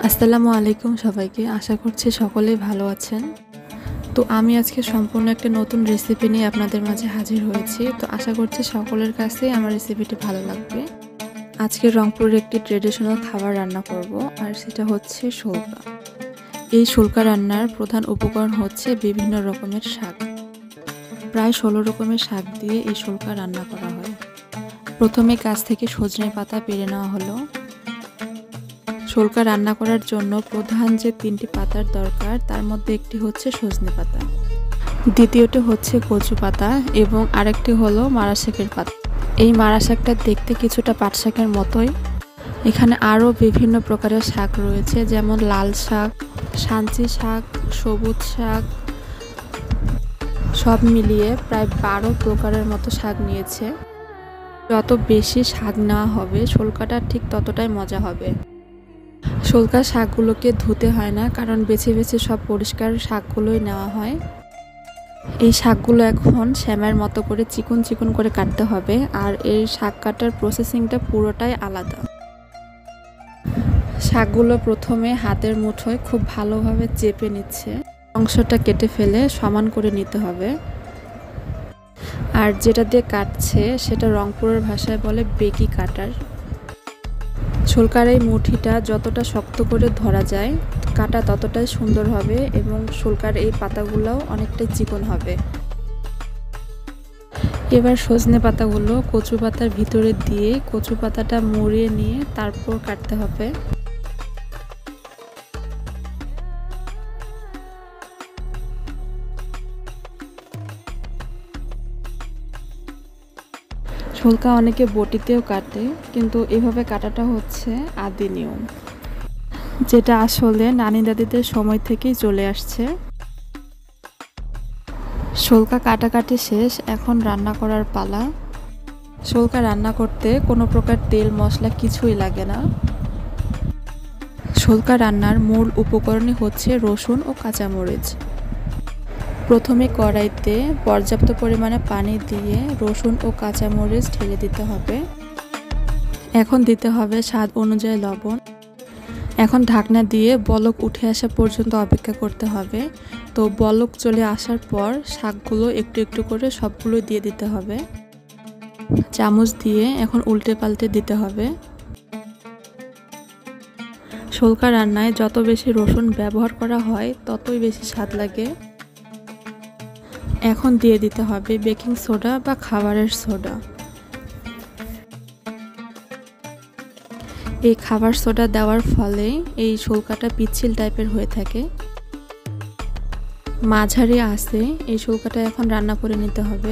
আসসালামু আলাইকুম সবাইকে। আশা করছি সকলেই ভালো আছেন। তো আমি আজকে সম্পূর্ণ একটা নতুন রেসিপি নিয়ে আপনাদের মাঝে হাজির হয়েছি। তো আশা করছি সকলের কাছেই আমার রেসিপিটি ভালো লাগবে। আজকে রংপুরের একটি ট্রেডিশনাল খাবার রান্না করব, আর সেটা হচ্ছে শুল্কা। এই শুল্কা রান্নার প্রধান উপকরণ হচ্ছে বিভিন্ন রকমের শাক। প্রায় 16 রকমের শাক দিয়ে এই শুল্কা রান্না করা হয়। প্রথমে গাছ থেকে সজনে পাতা পেড়ে নেওয়া হলো। শুল্কা রান্না করার জন্য প্রধান যে 3টি পাতার দরকার, তার মধ্যে একটি হচ্ছে সজনে পাতা, দ্বিতীয়টি হচ্ছে কচু পাতা এবং আরেকটি হলো মারা শাকের পাতা। এই মারা শাকটা দেখতে কিছুটা পাট শাকের মতোই। এখানে আরও বিভিন্ন প্রকারের শাক রয়েছে, যেমন লাল শাক, সাঞ্চি শাক, সবুজ শাক, সব মিলিয়ে প্রায় 12 প্রকারের মতো শাক নিয়েছে। যত বেশি শাক নেওয়া হবে শুল্কাটা ঠিক ততটাই মজা হবে। শুল্কা শাকগুলোকে ধুতে হয় না, কারণ বেছে বেছে সব পরিষ্কার শাকগুলোই নেওয়া হয়। এই শাকগুলো এখন শ্যামের মতো করে চিকন চিকন করে কাটতে হবে, আর এই শাক কাটার প্রসেসিংটা পুরোটাই আলাদা। শাকগুলো প্রথমে হাতের মুঠোয় খুব ভালোভাবে চেপে নিচ্ছে, অংশটা কেটে ফেলে সমান করে নিতে হবে। আর যেটা দিয়ে কাটছে সেটা রংপুরের ভাষায় বলে বেকি কাটার। শুল্কার এই মুঠিটা যতটা শক্ত করে ধরা যায়, কাটা ততটাই সুন্দর হবে এবং শুল্কার এই পাতাগুলোও অনেকটাই চিকন হবে। এবার সজনে পাতাগুলো কচু পাতার ভিতরে দিয়ে কচু পাতাটা মুড়িয়ে নিয়ে তারপর কাটতে হবে। শুল্কা অনেকে বটিতেও কাটে, কিন্তু এভাবে কাটাটা হচ্ছে আদি নিয়ম, যেটা আসলে নানি দাদিদের সময় থেকেই চলে আসছে। শুল্কা কাটাকাটি শেষ, এখন রান্না করার পালা। শুল্কা রান্না করতে কোনো প্রকার তেল মশলা কিছুই লাগে না। শুল্কা রান্নার মূল উপকরণই হচ্ছে রসুন ও কাঁচামরিচ। প্রথমে কড়াইতে পর্যাপ্ত পরিমাণে পানি দিয়ে রসুন ও কাঁচামরিচ ঢেলে দিতে হবে। এখন দিতে হবে স্বাদ অনুযায়ী লবণ। এখন ঢাকনা দিয়ে বলক উঠে আসা পর্যন্ত অপেক্ষা করতে হবে। তো বলক চলে আসার পর শাকগুলো একটু একটু করে সবগুলো দিয়ে দিতে হবে। চামচ দিয়ে এখন উল্টে পাল্টে দিতে হবে। শুল্কা রান্নায় যত বেশি রসুন ব্যবহার করা হয় ততই বেশি স্বাদ লাগে। এখন দিয়ে দিতে হবে বেকিং সোডা বা খাবারের সোডা। এই খাবার সোডা দেওয়ার ফলে এই শুল্কাটা পিচ্ছিল টাইপের হয়ে থাকে। মাঝারি আঁচে এই শুল্কাটা এখন রান্না করে নিতে হবে।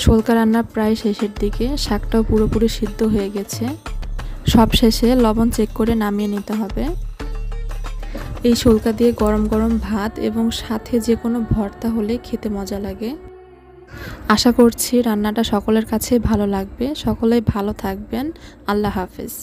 শুল্কা রান্না প্রায় শেষের দিকে, শাকটাও পুরোপুরি সিদ্ধ হয়ে গেছে। সব শেষে লবণ চেক করে নামিয়ে নিতে হবে। এই শুল্কা দিয়ে গরম গরম ভাত এবং সাথে যে কোনো ভর্তা হলে খেতে মজা লাগে। আশা করছি রান্নাটা সকলের কাছে ভালো লাগবে। সকলেই ভালো থাকবেন। আল্লাহ হাফেজ।